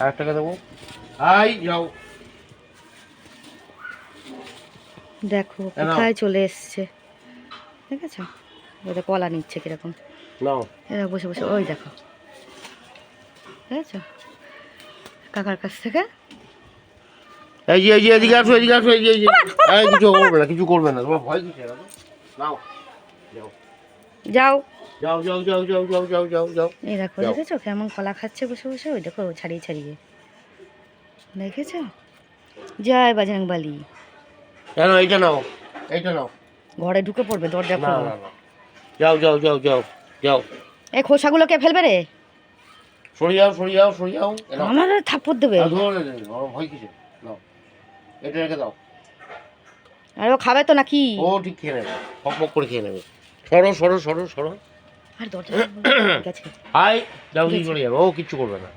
আর টাকা দেবো। আই যাও, দেখো কোথায় চলে এসছে, ঠিক আছে? ওদের কলা নিচ্ছে কিরকম, নাও এরা বসে বসে, ওই দেখো, ঠিক আছে? কাকার কাছ থেকে এই যে এদিকে আসো, এদিকে আসো, এই যে এই কিছু করবে না, কিছু করবে না, তোমার ভয় কিসের? নাও যাও যাও। যাও যাও যাও যাও যাও যাও যাও যাও। এই দেখো, যাও। দেখেছো কেমন কলা খাচ্ছে বসে বসে? ওই দেখো ছাড়িয়ে ছাড়িয়ে, দেখেছো? জয় বজরং বলী। কেন এইটা নাও, এইটা নাও। ঘরে ঢুকে পড়বে, দরজা না খুলবো। না না, যাও যাও যাও যাও যাও। এই খোসাগুলো কে ফেলবে রে? সরে যাও সরে যাও সরে যাও। নাও। আমার থাপ্পড় দেবে। ধরে নাও, ভয় কিসের? নাও, এটা রেখে দাও। আর ও খাবে তো নাকি? ও ঠিক খেয়ে নেবে, পক পক করে খেয়ে নেবে। সরো সরো সরো সরো। আর দরজা গেছে। হাই, যাও দিয়ে চলে যাবে, ও কিচ্ছু করবে না।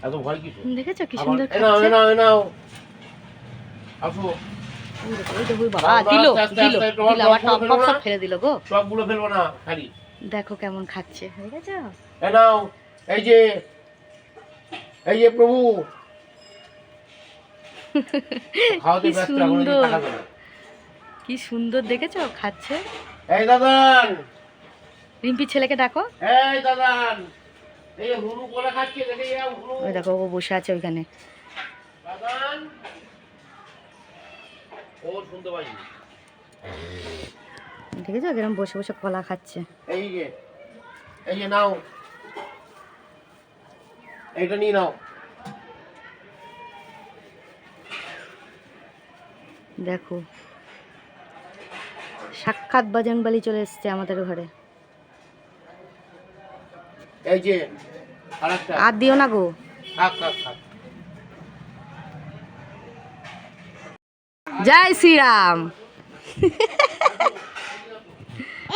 এত ভয় কিছু। দেখেছো কি আবার সুন্দর এ নাও খাচ্ছে? এ নাও এ নাও। আসো। ওই দেখো, ওই দেখো, ওই বাবা আস্তে দিল আস্তে দিল আস্তে, তোমার দিল, আবার টপগুলো টপ ফেলবো টপ সব না। ফেলে দিল গো। সবগুলো ফেলবো না খালি। দেখো কেমন খাচ্ছে, দেখেছো? এ নাও, এই যে প্রভু। খাওয়াতে কি ব্যস্ত, এখন এই যে সুন্দর, টাকা দেবে। কি সুন্দর দেখেছো খাচ্ছে। এই দাদান, রিম্পির ছেলেকে ডাকো। এই দাদান, এই হুরু করে খাচ্ছে, দেখে যাও হুরু। ওই দেখো ও বসে আছে ওইখানে। দাদান, ও শুনতে পাইনি। দেখেছো কিরম বসে বসে কলা খাচ্ছে? এই যে নাও, এইটা নিয়ে নাও। দেখো সাক্ষাৎ বজরং বলী চলে এসছে আমাদের ঘরে। এই যে আরেকটা। আর দিও না গো। খাক খাক খাক। জয় শ্রীরাম।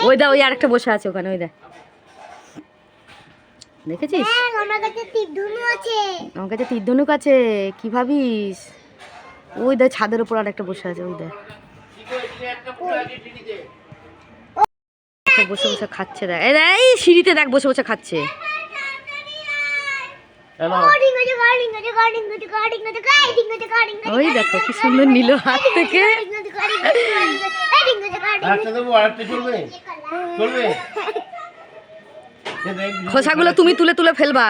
ওই দা, ওই আরেকটা বসে আছে ওখানে, ওই দা, দেখেছিস? আমার কাছে তীর ধনুক আছে, কি ভাবিস? ওই দা ছাদের উপর আর একটা বসে আছে, ওই দা বসে বসে খাচ্ছে। দেখ এই সিঁড়িতে দেখ বসে বসে খাচ্ছে। ওই দেখো কি সুন্দর নিল হাত থেকে। আরেকটা দেবো, আরেকটা চলবে চলবে। খোসাগুলো তুমি তুলে তুলে ফেলবা।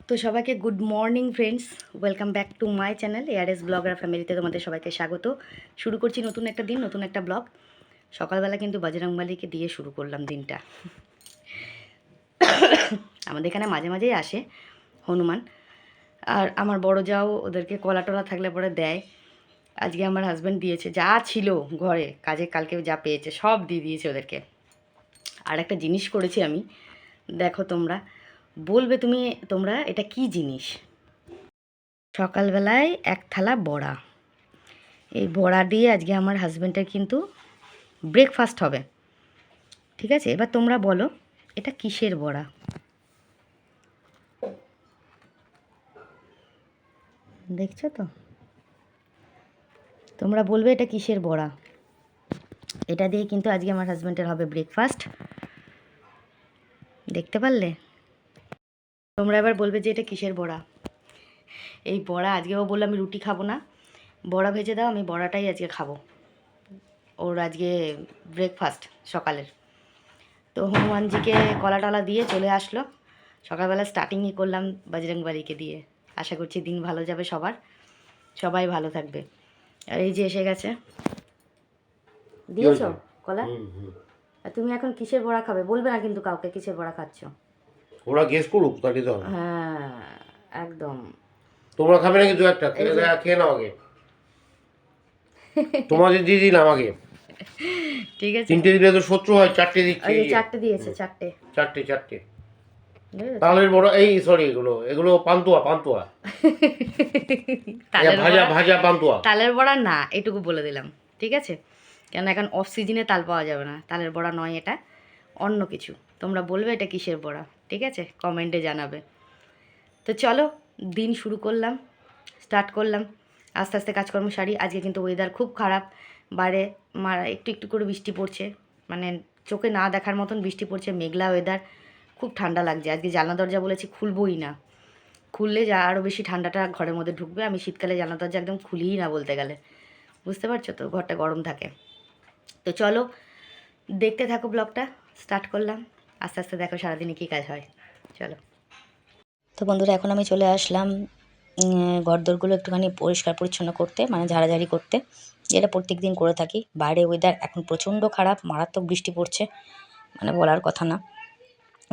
তো সবাইকে good morning friends, welcome back to my channel ARS blogger ফ্যামিলিতে তোমাদের সবাইকে স্বাগত। শুরু করছি নতুন একটা দিন, নতুন একটা ব্লগ। সকালবেলা কিন্তু বজরং বলীকে দিয়ে শুরু করলাম দিনটা। আমাদের এখানে মাঝে মাঝেই আসে হনুমান, আর আমার বড় যাও ওদেরকে কলা টলা থাকলে পরে দেয়। আজকে আমার হাজব্যান্ড দিয়েছে, যা ছিল ঘরে কাজে কালকে যা পেয়েছে সব দিয়ে দিয়েছে ওদেরকে। আর একটা জিনিস করেছি আমি, দেখো তোমরা বলবে তোমরা এটা কি জিনিস। সকালবেলায় এক থালা বড়া, এই বড়া দিয়ে আজকে আমার হাজব্যান্ডের কিন্তু ব্রেকফাস্ট হবে, ঠিক আছে? এবার তোমরা বলো এটা কিসের বড়া? দেখছো তো, তোমরা বলবে এটা কিসের বড়া। এটা দিয়ে কিন্তু আজকে আমার হাজব্যান্ডের হবে ব্রেকফাস্ট, দেখতে পারলে? তোমরা এবার বলবে যে এটা কিসের বড়া। এই বড়া আজকেও বললো আমি রুটি খাবো না, বড়া ভেজে দাও, আমি বড়াটাই আজকে খাবো। ওর আজকে ব্রেকফাস্ট সকালের। তো হনুমানজিকে কলা টলা দিয়ে চলে আসলো। সকালবেলা স্টার্টিংই করলাম বজরং বলীকে দিয়ে। আশা করছি দিন ভালো যাবে সবার, সবাই ভালো থাকবে। আর এই যে এসে গেছে, দিয়েছো কলা। আর তুমি এখন কিসের বড়া খাবে বলবে না কিন্তু কাউকে কিসের বড়া খাচ্ছ। ওরা গেস করুক, তাকে তো হ্যাঁ একদম। তোমরা খাবে না কিন্তু একটা খেয়ে নাও আগে। তোমাদের দিয়ে দিলাম আগে, ঠিক আছে। তিনটে দিলে তো শত্রু হয়, চারটে দিচ্ছি। এই যে চারটে দিয়েছে, চারটে চারটে চারটে। তালের বড়, এই সরি, এগুলো পান্তুয়া পান্তুয়া। ভাজা ভাজা পান্তুয়া। তালের বড়া না, এটুকু বলে দিলাম, ঠিক আছে? কেন এখন অফ সিজনে তাল পাওয়া যাবে না, তালের বড়া নয়, এটা অন্য কিছু। তোমরা বলবে এটা কিসের বড়া, ঠিক আছে? কমেন্টে জানাবে। তো চলো দিন শুরু করলাম, স্টার্ট করলাম, আস্তে আস্তে কাজকর্ম সারি। আজকে কিন্তু ওয়েদার খুব খারাপ, বাইরে একটু একটু করে বৃষ্টি পড়ছে, মানে চোখে না দেখার মতন বৃষ্টি পড়ছে, মেঘলা ওয়েদার, খুব ঠান্ডা লাগছে। আজকে জানলা দরজা বলেছি খুলবই না, খুললে যা আরও বেশি ঠান্ডাটা ঘরের মধ্যে ঢুকবে। আমি শীতকালে জানলা দরজা একদম খুলিই না বলতে গেলে, বুঝতে পারছো তো, ঘরটা গরম থাকে। তো চলো দেখতে থাকো ব্লগটা, স্টার্ট করলাম। আস্তে আস্তে দেখো সারাদিনে কী কাজ হয়, চলো। তো বন্ধুরা এখন আমি চলে আসলাম ঘরদোরগুলো একটুখানি পরিষ্কার পরিচ্ছন্ন করতে, মানে ঝাড়াঝাড়ি করতে, যেটা প্রত্যেক দিন করে থাকি। বাইরে ওয়েদার এখন প্রচণ্ড খারাপ, মারাত্মক বৃষ্টি পড়ছে, মানে বলার কথা না,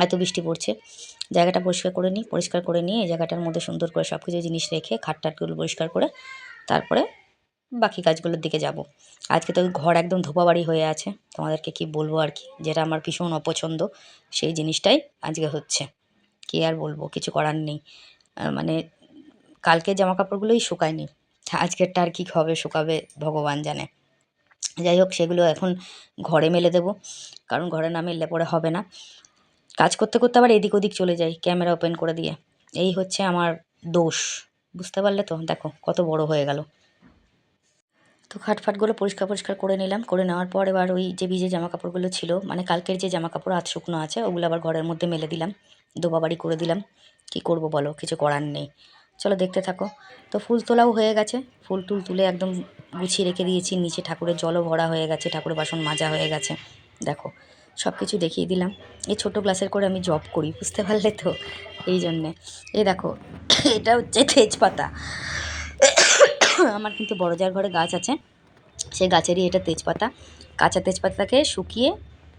এত বৃষ্টি পড়ছে। জায়গাটা পরিষ্কার করে নিই, পরিষ্কার করে নিয়ে এই জায়গাটার মধ্যে সুন্দর করে সব কিছু জিনিস রেখে খাটটাটগুলো পরিষ্কার করে তারপরে বাকি কাজগুলোর দিকে যাব। আজকে তো ঘর একদম ধোপাবাড়ি হয়ে আছে, তোমাদেরকে কি বলবো আর কি, যেটা আমার ভীষণ অপছন্দ সেই জিনিসটাই আজকে হচ্ছে। কি আর বলবো, কিছু করার নেই। মানে কালকে জামা কাপড়গুলোই শুকায়নি, আজকেরটা আর কি হবে শুকাবে ভগবান জানে। যাই হোক, সেগুলো এখন ঘরে মেলে দেবো, কারণ ঘরে না মেললে পরে হবে না। কাজ করতে করতে আবার এদিক ওদিক চলে যাই ক্যামেরা ওপেন করে দিয়ে, এই হচ্ছে আমার দোষ, বুঝতে পারলে তো। দেখো কত বড় হয়ে গেল। তো খাটফাটগুলো পরিষ্কার পরিষ্কার করে নিলাম, করে নেওয়ার পর এবার ওই যে ভিজে জামা কাপড়গুলো ছিল, মানে কালকের যে জামা কাপড় আধ শুকনো আছে, ওগুলো আবার ঘরের মধ্যে মেলে দিলাম, দোবাবাড়ি করে দিলাম। কি করব বলো, কিছু করার নেই। চলো দেখতে থাকো। তো ফুল তোলাও হয়ে গেছে, ফুল টুল তুলে একদম গুছিয়ে রেখে দিয়েছি। নিচে ঠাকুরের জলও ভরা হয়ে গেছে, ঠাকুরের বাসন মাজা হয়ে গেছে। দেখো সব কিছু দেখিয়ে দিলাম। এই ছোটো গ্লাসের করে আমি জব করি, বুঝতে পারলে তো, এই জন্যে। এই দেখো এটা হচ্ছে তেজপাতা। আমার কিন্তু বড় যার ঘরে গাছ আছে, সেই গাছেরই এটা তেজপাতা। কাঁচা তেজপাতাকে শুকিয়ে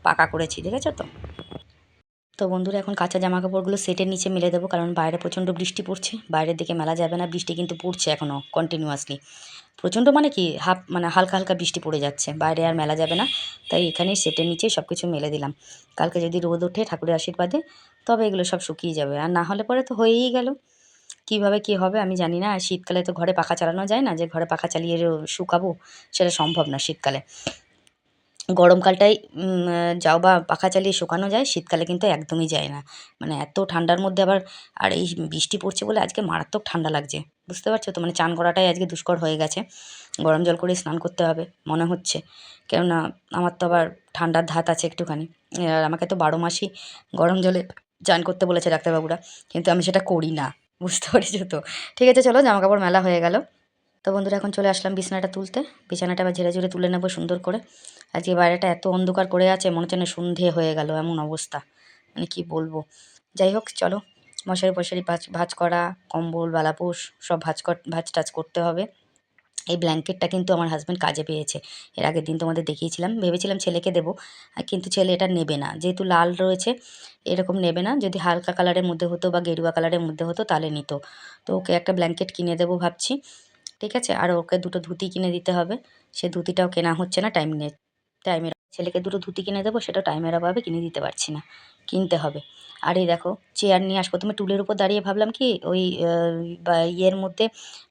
পাকা করেছি, দেখেছো তো। তো বন্ধুরা এখন কাঁচা জামা কাপড়গুলো সেটের নিচে মেলে দেবো, কারণ বাইরে প্রচণ্ড বৃষ্টি পড়ছে, বাইরের দিকে মেলা যাবে না। বৃষ্টি কিন্তু পড়ছে এখনও কন্টিনিউয়াসলি, প্রচণ্ড মানে কি মানে হালকা হালকা বৃষ্টি পড়ে যাচ্ছে, বাইরে আর মেলা যাবে না। তাই এখানেই সেটের নিচেই সব কিছু মেলে দিলাম। কালকে যদি রোদ ওঠে ঠাকুরের আশীর্বাদে, তবে এগুলো সব শুকিয়ে যাবে, আর না হলে পরে তো হয়েই গেল। কীভাবে কী হবে আমি জানি না। আর শীতকালে তো ঘরে পাখা চালানো যায় না, যে ঘরে পাখা চালিয়ে শুকাবো, সেটা সম্ভব না শীতকালে। গরমকালটাই যাও বা পাখা চালিয়ে শুকানো যায়, শীতকালে কিন্তু একদমই যায় না। মানে এত ঠান্ডার মধ্যে আবার, আর এই বৃষ্টি পড়ছে বলে আজকে মারাত্মক ঠান্ডা লাগছে, বুঝতে পারছো তো। মানে চান করাটাই আজকে দুষ্কর হয়ে গেছে, গরম জল করে স্নান করতে হবে মনে হচ্ছে। কেননা আমার তো আবার ঠান্ডার ধাত আছে একটুখানি, আর আমাকে তো 12 মাসই গরম জলে চান করতে বলেছে ডাক্তারবাবুরা, কিন্তু আমি সেটা করি না, বুঝতে পারছো তো। ঠিক আছে চলো, জামা কাপড় মেলা হয়ে গেল। তো বন্ধুরা এখন চলে আসলাম বিছানাটা তুলতে, বিছানাটা আবার ঝেড়ে ঝেড়ে তুলে নেবো সুন্দর করে। আজকে বাইরেটা এত অন্ধকার করে আছে, মনে হচ্ছে না সন্ধে হয়ে গেল, এমন অবস্থা, মানে কি বলবো। যাই হোক চলো, মশারি ফশারি ভাঁজ করা, কম্বল বালাপোষ সব ভাঁজ টাজ করতে হবে। এই ব্ল্যাঙ্কেটটা কিন্তু আমার হাজব্যান্ড কাজে পেয়েছে, এর আগের দিন তোমাদের দেখিয়েছিলাম। ভেবেছিলাম ছেলেকে দেবো, কিন্তু ছেলে এটা নেবে না, যেহেতু লাল রয়েছে এরকম নেবে না। যদি হালকা কালারের মধ্যে হতো বা গেরুয়া কালারের মধ্যে হতো তাহলে নিত। তো ওকে একটা ব্ল্যাঙ্কেট কিনে দেবো ভাবছি, ঠিক আছে। আর ওকে দুটো ধুতি কিনে দিতে হবে, সে ধুতিটাও কেনা হচ্ছে না টাইমের। ছেলেকে দুটো ধুতি কিনে দেবো, সেটা টাইমের অভাবে কিনে দিতে পারছি না, কিনতে হবে। আর এই দেখো চেয়ার নিয়ে আসবো, তুমি টুলের উপর দাঁড়িয়ে ভাবলাম কি ওই ইয়ের মধ্যে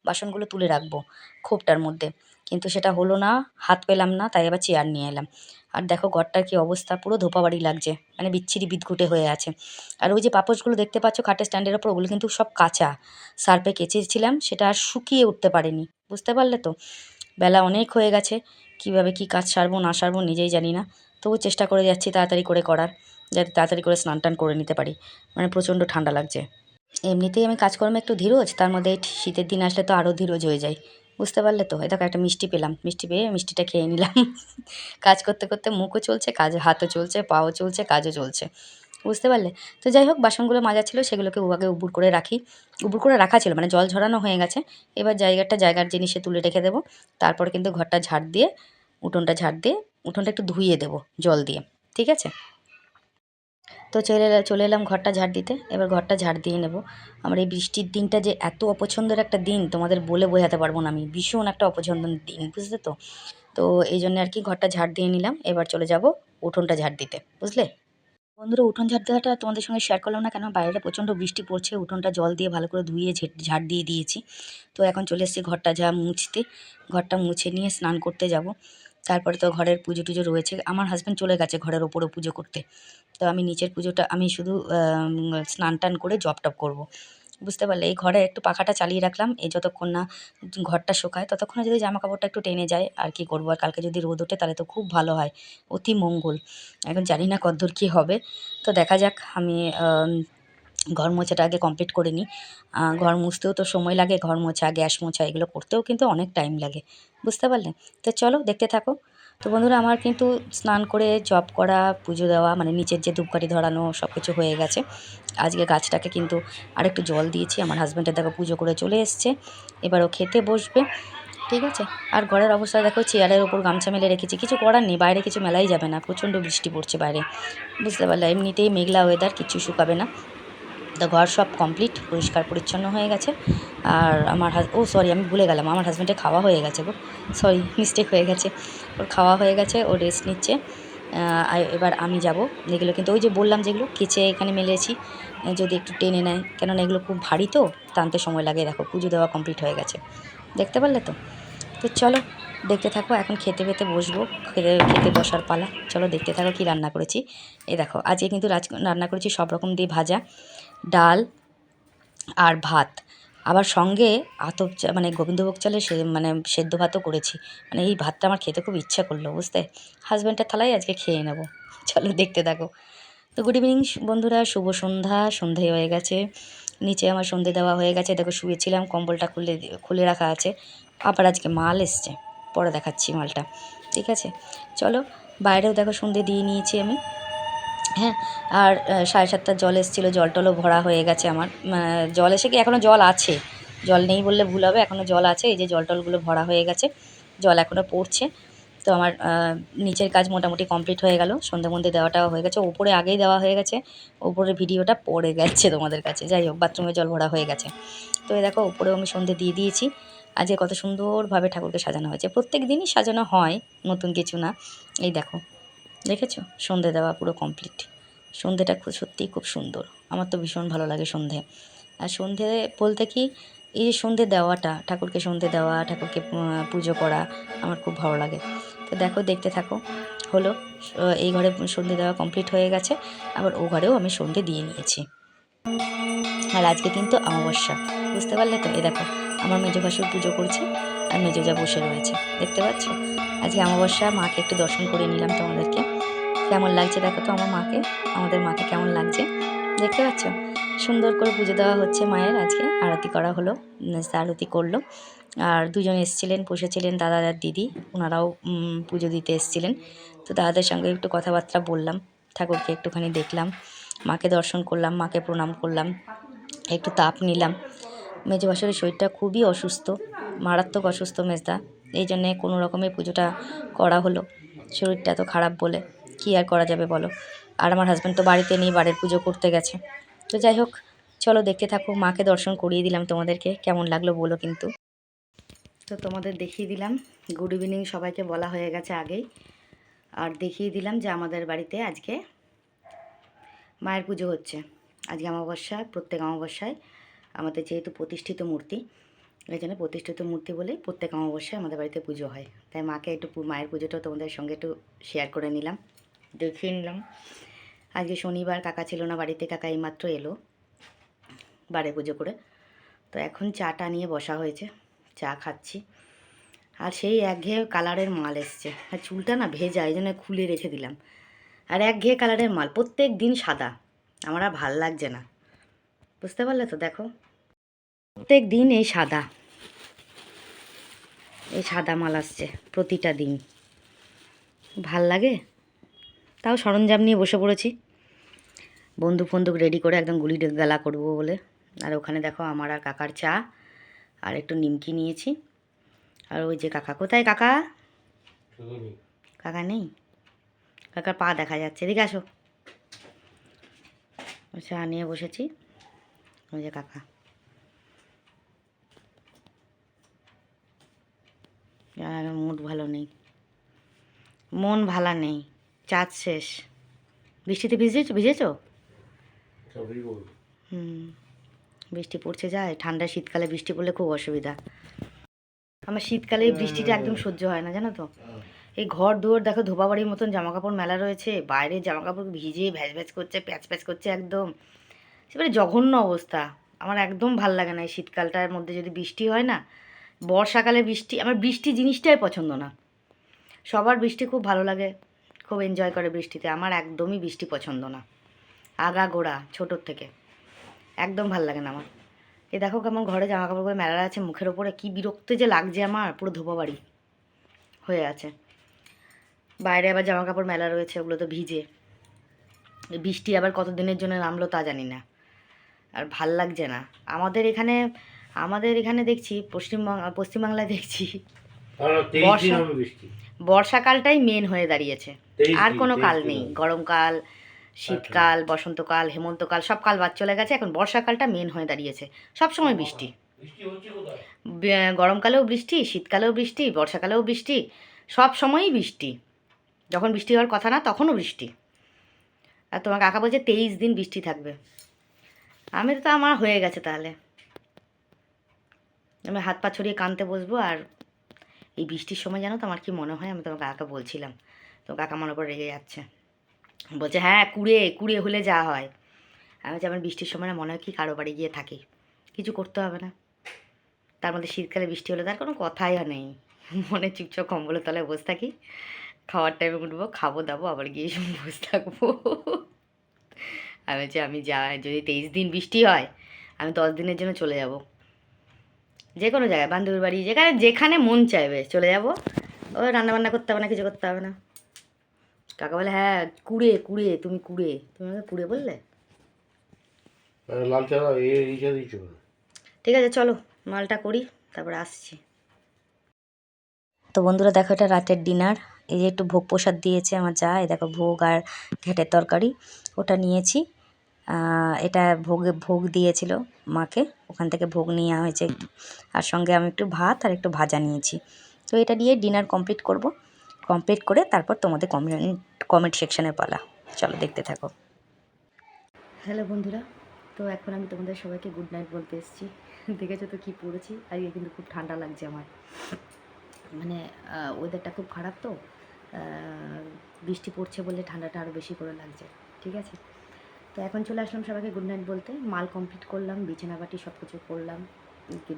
বাসনগুলো তুলে রাখবো, খোপটার মধ্যে, কিন্তু সেটা হলো না, হাত পেলাম না, তাই আবার চেয়ার নিয়ে এলাম। আর দেখো ঘরটার কি অবস্থা, পুরো ধোপাবাড়ি লাগছে, মানে বিচ্ছিরি বিদঘুটে হয়ে আছে। আর ওই যে পাপোশগুলো দেখতে পাচ্ছ খাটের স্ট্যান্ডের ওপর, ওগুলো কিন্তু সব কাঁচা, সার্ফে কেচেছিলাম, সেটা আর শুকিয়ে উঠতে পারেনি, বুঝতে পারলে তো। বেলা অনেক হয়ে গেছে, কিভাবে কি কাজ সারবো না সারবো নিজেই জানি না। তবু চেষ্টা করে যাচ্ছি তাড়াতাড়ি করে করার, যাতে তাড়াতাড়ি করে স্নান টান করে নিতে পারি, মানে প্রচণ্ড ঠান্ডা লাগছে। এমনিতেই আমি কাজকর্মে একটু ধীরজ, তার মধ্যে এই শীতের দিন আসলে তো আরও ধীরজ হয়ে যায়, বুঝতে পারলে তো। এই দেখো একটা মিষ্টি পেলাম, মিষ্টি পেয়ে মিষ্টিটা খেয়ে নিলাম। কাজ করতে করতে মুখও চলছে, কাজ হাতও চলছে, পাও চলছে, কাজও চলছে, বুঝতে পারলে। তো যাই হোক, বাসনগুলো মাজা ছিল, সেগুলোকে আগে উবুর করে রাখি। উবুর করে রাখা ছিল মানে জল ঝরানো হয়ে গেছে, এবার জায়গার জিনিসে তুলে রেখে দেবো। তারপর কিন্তু ঘরটা ঝাড় দিয়ে, উঠোনটা একটু ধুইয়ে দেবো জল দিয়ে, ঠিক আছে। তো চলে এলাম ঘরটা ঝাড় দিতে, এবার ঘরটা ঝাড় দিয়ে নেব। আমার এই বৃষ্টির দিনটা যে এত অপছন্দের একটা দিন, তোমাদের বলে বোঝাতে পারবো না আমি, ভীষণ একটা অপছন্দের দিন, বুঝলে তো। তো এই জন্য আর কি ঘরটা ঝাড় দিয়ে নিলাম, এবার চলে যাব উঠোনটা ঝাড় দিতে, বুঝলে। বন্ধুরা উঠোন ঝাড় দেওয়াটা তোমাদের সঙ্গে শেয়ার করলাম না কেন, বাইরে প্রচণ্ড বৃষ্টি পড়ছে, উঠোনটা জল দিয়ে ভালো করে ধুয়ে ঝাড় দিয়ে দিয়েছি। তো এখন চলে এসেছি ঘরটা মুছতে, ঘরটা মুছে নিয়ে স্নান করতে যাব। তারপরে তো ঘরের পুজো টুজো রয়েছে, আমার হাজব্যান্ড চলে গেছে ঘরের ওপরও পুজো করতে। তো আমি নিচের পুজোটা আমি শুধু স্নান টান করে জপ টপ করবো। বুঝতে পারলে। এই ঘরে একটু পাখাটা চালিয়ে রাখলাম, এই যতক্ষণ না ঘরটা শুকায় ততক্ষণে যদি জামা কাপড়টা একটু টেনে যায় আর কি করবো। আর কালকে যদি রোদ ওঠে তাহলে তো খুব ভালো হয়, অতি মঙ্গল। এখন জানি না কতদূর কী হবে, তো দেখা যাক। আমি ঘর মোছাটা আগে কমপ্লিট করে নিই। ঘর মুছতেও তো সময় লাগে, ঘর মোছা, গ্যাস মোছা এগুলো করতেও কিন্তু অনেক টাইম লাগে, বুঝতে পারলে। তো চলো দেখতে থাকো। তো বন্ধুরা, আমার কিন্তু স্নান করে জব করা, পুজো দেওয়া, মানে নিচের যে ধূপকাঠি ধরানো সব কিছু হয়ে গেছে। আজকে গাছটাকে কিন্তু আরেকটু জল দিয়েছি। আমার হাজব্যান্ডের দেখো পুজো করে চলে এসছে, এবার ও খেতে বসবে, ঠিক আছে। আর ঘরের অবস্থা দেখো, চেয়ারের ওপর গামছা মেলে রেখেছি, কিছু করার নেই, বাইরে কিছু মেলাই যাবে না, প্রচণ্ড বৃষ্টি পড়ছে বাইরে, বুঝতে পারলে। এমনিতেই মেঘলা ওয়েদার, কিছু শুকাবে না। তো ঘর সব কমপ্লিট, পরিষ্কার পরিচ্ছন্ন হয়ে গেছে। আর আমার সরি, আমি ভুলে গেলাম, আমার হাজব্যান্ডের খাওয়া হয়ে গেছে গো, সরি মিস্টেক হয়ে গেছে। ওর খাওয়া হয়ে গেছে, ও রেস্ট নিচ্ছে। এবার আমি যাব। এগুলো কিন্তু ওই যে বললাম, যেগুলো কেচে এখানে মেলেছি, যদি একটু টেনে নেয়, কেননা এগুলো খুব ভারী তো, টানতে সময় লাগে। দেখো পুজো দেওয়া কমপ্লিট হয়ে গেছে, দেখতে পারলে তো। তো চলো দেখতে থাকো, এখন খেতে বসবো, খেতে বসার পালা। চলো দেখতে থাকো কি রান্না করেছি। এই দেখো, আজকে কিন্তু রান্না করেছি সব রকম দিয়ে ভাজা, ডাল আর ভাত, আবার সঙ্গে মানে গোবিন্দভোগ চালে মানে সেদ্ধ ভাতও করেছি। মানে এই ভাতটা আমার খেতে খুব ইচ্ছা করলো, বুঝতে। হাজব্যান্ডের থালায় আজকে খেয়ে নেবো। চলো দেখতে থাকো। তো গুড ইভিনিং বন্ধুরা, শুভ সন্ধ্যা। সন্ধে হয়ে গেছে, নিচে আমার সন্ধে দেওয়া হয়ে গেছে। দেখো শুয়েছিলাম, কম্বলটা খুলে রাখা আছে। আবার আজকে মাল এসছে, পরে দেখাচ্ছি মালটা, ঠিক আছে। চলো, বাইরেও দেখো সন্ধে দিয়ে নিয়েছি আমি। হ্যাঁ, আর 7:30টার জল এসেছিলো, জল টলও ভরা হয়ে গেছে আমার। জল এসে কি, এখনও জল আছে, জল নেই বললে ভুল হবে, এখনও জল আছে। এই যে জল টলগুলো ভরা হয়ে গেছে, জল এখনও পড়ছে। তো আমার নিচের কাজ মোটামুটি কমপ্লিট হয়ে গেল, সন্ধে মধ্যে দেওয়াটাও হয়ে গেছে। ওপরে আগেই দেওয়া হয়ে গেছে, ওপরের ভিডিওটা পড়ে গেছে তোমাদের কাছে। যাই হোক, বাথরুমে জল ভরা হয়ে গেছে। তো এই দেখো, ওপরেও আমি সন্ধে দিয়ে দিয়েছি। আজকে কত সুন্দরভাবে ঠাকুরকে সাজানো হয়েছে, প্রত্যেক দিনই সাজানো হয়, নতুন কিছু না। এই দেখো, দেখেছো, সন্ধে দেওয়া পুরো কমপ্লিট। সন্ধেটা সত্যিই খুব সুন্দর, আমার তো ভীষণ ভালো লাগে সন্ধে। আর সন্ধে বলতে কি, এই যে সন্ধে দেওয়াটা, ঠাকুরকে সন্ধে দেওয়া, ঠাকুরকে পুজো করা আমার খুব ভালো লাগে। তো দেখো, দেখতে থাকো। হলো, এই ঘরে সন্ধে দেওয়া কমপ্লিট হয়ে গেছে, আবার ও ঘরেও আমি সন্ধে দিয়ে নিয়েছি। আর আজকে কিন্তু অমাবস্যা, বুঝতে পারলে তো। এই দেখো, আমার মেজো ভাসুর পুজো করছে আর মেজো যা বসে রয়েছে, দেখতে পাচ্ছ। আজকে অমাবস্যা, মাকে একটু দর্শন করে নিলাম তোমাদেরকে। কেমন লাগছে দেখো তো আমার মাকে, আমাদের মাকে কেমন লাগছে, দেখতে পাচ্ছ। সুন্দর করে পুজো দেওয়া হচ্ছে মায়ের। আজকে আরতি করা হলো, আরতি করলো। আর দুজন এসেছিলেন, বসেছিলেন দাদা আর দিদি, ওনারাও পুজো দিতে এসেছিলেন। তো দাদাদের সঙ্গে একটু কথাবার্তা বললাম, ঠাকুরকে একটুখানি দেখলাম, মাকে দর্শন করলাম, মাকে প্রণাম করলাম, একটু তাপ নিলাম। মেজো ভাসুরের শরীরটা খুবই অসুস্থ, মারাত্মক অসুস্থ মেজদা, এই জন্যে কোনো রকমের পুজোটা করা হলো। শরীরটা এত খারাপ বলে কী আর করা যাবে বলো। আর আমার হাজব্যান্ড তো বাড়িতে নেই, বাড়ির পুজো করতে গেছে। তো যাই হোক, চলো দেখতে থাকো। মাকে দর্শন করিয়ে দিলাম তোমাদেরকে, কেমন লাগলো বলো কিন্তু। তো তোমাদের দেখিয়ে দিলাম, গুড ইভিনিং সবাইকে বলা হয়ে গেছে আগেই। আর দেখিয়ে দিলাম যে আমাদের বাড়িতে আজকে মায়ের পুজো হচ্ছে। আজকে অমাবস্যা, প্রত্যেক অমাবস্যায় আমাদের যেহেতু প্রতিষ্ঠিত মূর্তি, এই জন্য প্রতিষ্ঠিত মূর্তি বলেই প্রত্যেক অমাবস্যায় আমাদের বাড়িতে পুজো হয়। তাই মাকে একটু মায়ের পুজোটা তোমাদের সঙ্গে একটু শেয়ার করে নিলাম, দেখিয়ে নিলাম। আজকে শনিবার, কাকা ছিল না বাড়িতে, কাকা এইমাত্র এলো বাড়ি পুজো করে। তো এখন চাটা নিয়ে বসা হয়েছে, চা খাচ্ছি। আর সেই একঘেয়ে কালারের মাল এসছে, আর চুলটা না ভেজা, এই জন্য খুলে রেখে দিলাম। আর একঘেয়ে কালারের মাল, প্রত্যেক দিন সাদা, আমার আর ভাল লাগছে না, বুঝতে পারলে তো। দেখো, প্রত্যেক দিন এই সাদা মাল আসছে প্রতিটা দিন, ভাল লাগে। তাও সরঞ্জাম নিয়ে বসে পড়েছি, বন্দুক রেডি করে একদম গুলি গালা করবো বলে। আর ওখানে দেখো আমার আর কাকার চা, আর একটু নিমকি নিয়েছি। আর ওই যে কাকা, কোথায় কাকা? কাকা নেই, কাকার পা দেখা যাচ্ছে, এদিকে আসো। চা নিয়ে বসেছি, ওই যে কাকা। আর মুড ভালো নেই, মন ভালো নেই, চাঁদ শেষ। বৃষ্টিতে ভিজেছো? বৃষ্টি পড়ছে, যায় ঠান্ডা। শীতকালে বৃষ্টি পড়লে খুব অসুবিধা। আমার শীতকালে এই বৃষ্টিটা একদম সহ্য হয় না, জানো তো। এই ঘর দুয়ার দেখো, ধোপাবাড়ির মতন জামা কাপড় মেলা রয়েছে, বাইরে জামা কাপড় ভিজে ভ্যাজ ভ্যাজ করছে, প্যাচ প্যাচ করছে একদম, সেবারে জঘন্য অবস্থা। আমার একদম ভাল লাগে না এই শীতকালটার মধ্যে যদি বৃষ্টি হয় না। বর্ষাকালে বৃষ্টি, আমার বৃষ্টি জিনিসটাই পছন্দ না। সবার বৃষ্টি খুব ভালো লাগে, খুব এনজয় করে বৃষ্টিতে, আমার একদমই বৃষ্টি পছন্দ না। আগাগোড়া ছোটোর থেকে একদম ভাল লাগে না আমার। এ দেখো কেমন ঘরে জামা কাপড় করে মেলা আছে মুখের ওপরে, কি বিরক্ত যে লাগছে আমার, পুরো ধোপা বাড়ি হয়ে আছে। বাইরে আবার জামা কাপড় মেলা রয়েছে, ওগুলো তো ভিজে। বৃষ্টি আবার কত দিনের জন্য নামলো তা জানি না, আর ভাল লাগছে না। আমাদের এখানে দেখছি পশ্চিমবাংলায় দেখছি বর্ষাকালটাই মেন হয়ে দাঁড়িয়েছে, আর কোনো কাল নেই। গরমকাল, শীতকাল, বসন্তকাল, হেমন্তকাল সব কাল বাদ চলে গেছে, এখন বর্ষাকালটা মেন হয়ে দাঁড়িয়েছে। সব সময় বৃষ্টি, গরমকালেও বৃষ্টি, শীতকালেও বৃষ্টি, বর্ষাকালেও বৃষ্টি, সব সময়ই বৃষ্টি। যখন বৃষ্টি হওয়ার কথা না তখনও বৃষ্টি। আর তোমার কাকা বলছে 23 দিন বৃষ্টি থাকবে। আমার হয়ে গেছে তাহলে, আমি হাত পা ছড়িয়ে কাঁদতে বসবো। আর এই বৃষ্টির সময় জানো তো আমার কি মনে হয়, আমি তোমার কাকাকে বলছিলাম, তো কাকা মনে করে রেগে যাচ্ছে, বলছে হ্যাঁ কুড়ে কুড়ে হলে যা হয়। আমি বলছি আমার বৃষ্টির সময় না মনে হয় কি কারো বাড়ি গিয়ে থাকি, কিছু করতে হবে না। তার মধ্যে শীতকালে বৃষ্টি হলে তার কোনো কথাই নেই, মনে চুপচাপ কম্বলের তলায় বসে থাকি, খাওয়ার টাইমে উঠবো, খাবো দাবো, আবার গিয়ে বসে থাকবো। আমি বলছি আমি যদি 23 দিন বৃষ্টি হয়, আমি 10 দিনের জন্য চলে যাব যে কোনো জায়গায়, বান্ধবীর বাড়ি, যেখানে মন চাইবে চলে যাব। ওই রান্নাবান্না করতে হবে না, কিছু করতে হবে না। কাকা বলে হ্যাঁ কুড়ে কুড়ে, তুমি আমাকে কুড়ে বললে। লাল চা ঠিক আছে চলো মালটা করি, তারপরে আসছি। তো বন্ধুরা দেখো, এটা রাতের ডিনার। এই যে একটু ভোগ প্রসাদ দিয়েছে আমার যা, এই দেখো ভোগ আর ঘেঁটের তরকারি, ওটা নিয়েছি। এটা ভোগ দিয়েছিল মাকে, ওখান থেকে ভোগ নেওয়া হয়েছে একটু, আর সঙ্গে আমি একটু ভাত আর একটু ভাজা নিয়েছি। তো এটা দিয়ে ডিনার কমপ্লিট করব, কমপ্লিট করে তারপর তোমাদের কমেন্ট সেকশানে পালা। চলো দেখতে থাকো। হ্যালো বন্ধুরা, তো এখন আমি তোমাদের সবাইকে গুড নাইট বলতে এসেছি। দেখেছো তো কী পড়েছি, আজকে কিন্তু খুব ঠান্ডা লাগছে আমার, মানে ওয়েদারটা খুব খারাপ তো, বৃষ্টি পড়ছে বলে ঠান্ডাটা আরও বেশি করে লাগছে। ঠিক আছে, তো এখন চলে আসলাম সবাইকে গুড নাইট বলতে। মাল কমপ্লিট করলাম, বিছানা বাটি সব কিছু করলাম,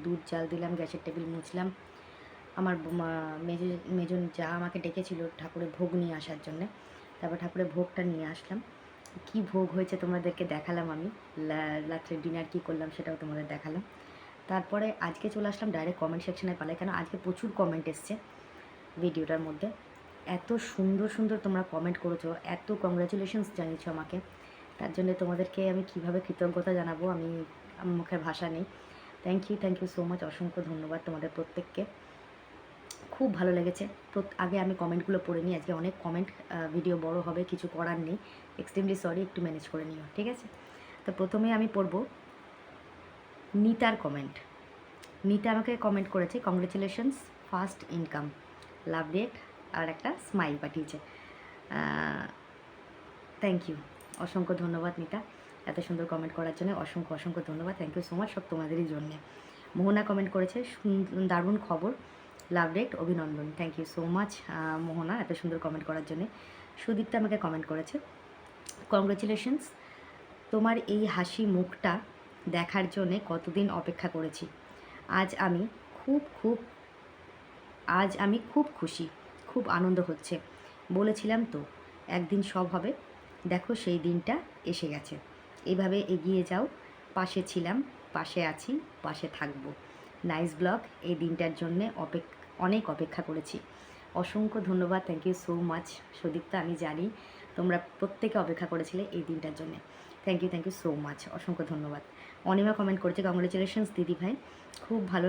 দুধ জাল দিলাম, গ্যাসের টেবিল মুছলাম। আমার মেজন যা আমাকে ডেকেছিল ঠাকুরের ভোগ নিয়ে আসার জন্যে, তারপর ঠাকুরের ভোগটা নিয়ে আসলাম। কি ভোগ হয়েছে তোমাদেরকে দেখালাম, আমি রাত্রে ডিনার কী করলাম সেটাও তোমাদের দেখালাম। তারপরে আজকে চলে আসলাম ডাইরেক্ট কমেন্ট সেকশানে পালাই, কেন আজকে প্রচুর কমেন্ট এসছে ভিডিওটার মধ্যে। এত সুন্দর সুন্দর তোমরা কমেন্ট করেছো, এত কংগ্রাচুলেশনস জানিয়েছো আমাকে, তার জন্য তোমাদেরকে আমি কিভাবে কৃতজ্ঞতা জানাবো, আমার মুখের ভাষা নেই। থ্যাংক ইউ সো মাচ, অসংখ্য ধন্যবাদ তোমাদের প্রত্যেককে, খুব ভালো লেগেছে। আগে আমি কমেন্টগুলো পড়ে নিই, আজকে অনেক কমেন্ট, ভিডিও বড় হবে, কিছু করার নেই, এক্সট্রিমলি সরি, একটু ম্যানেজ করে নিও, ঠিক আছে। তো প্রথমে আমি পড়ব নিতার কমেন্ট। নিতা আমাকে কমেন্ট করেছে কংগ্রেচুলেশনস ফার্স্ট ইনকাম, লাভ রেট আর একটা স্মাইল পাঠিয়েছে। থ্যাংক ইউ, অসংখ্য ধন্যবাদ নিতা, এত সুন্দর কমেন্ট করার জন্য অসংখ্য ধন্যবাদ, থ্যাংক ইউ সো মাচ, সব তোমাদেরই জন্যে। মোহনা কমেন্ট করেছে দারুণ খবর, লাভ রেট, অভিনন্দন, থ্যাংক ইউ সো মাচ মোহনা, এত সুন্দর কমেন্ট করার জন্যে। সুদীপ্তা আমাকে কমেন্ট করেছে কংগ্রেচুলেশনস, তোমার এই হাসি মুখটা দেখার জন্যে কতদিন অপেক্ষা করেছি, আজ আমি খুব খুশি, খুব আনন্দ হচ্ছে, বলেছিলাম তো একদিন সব হবে, দেখো সেই দিনটা এসে গেছে, এভাবে এগিয়ে যাও, পাশে ছিলাম, পাশে আছি, পাশে থাকবো, নাইস ব্লগ, এই দিনটার জন্যে অনেক অপেক্ষা করেছি, অসংখ্য ধন্যবাদ, thank you so much Sudipta, আমি জানি তোমরা প্রত্যেকে অপেক্ষা করেছিলে এই দিনটার জন্যে, থ্যাংক ইউ সো মাচ, অসংখ্য ধন্যবাদ। অনিমা কমেন্ট করেছে কংগ্রেচুলেশনস দিদিভাই, খুব ভালো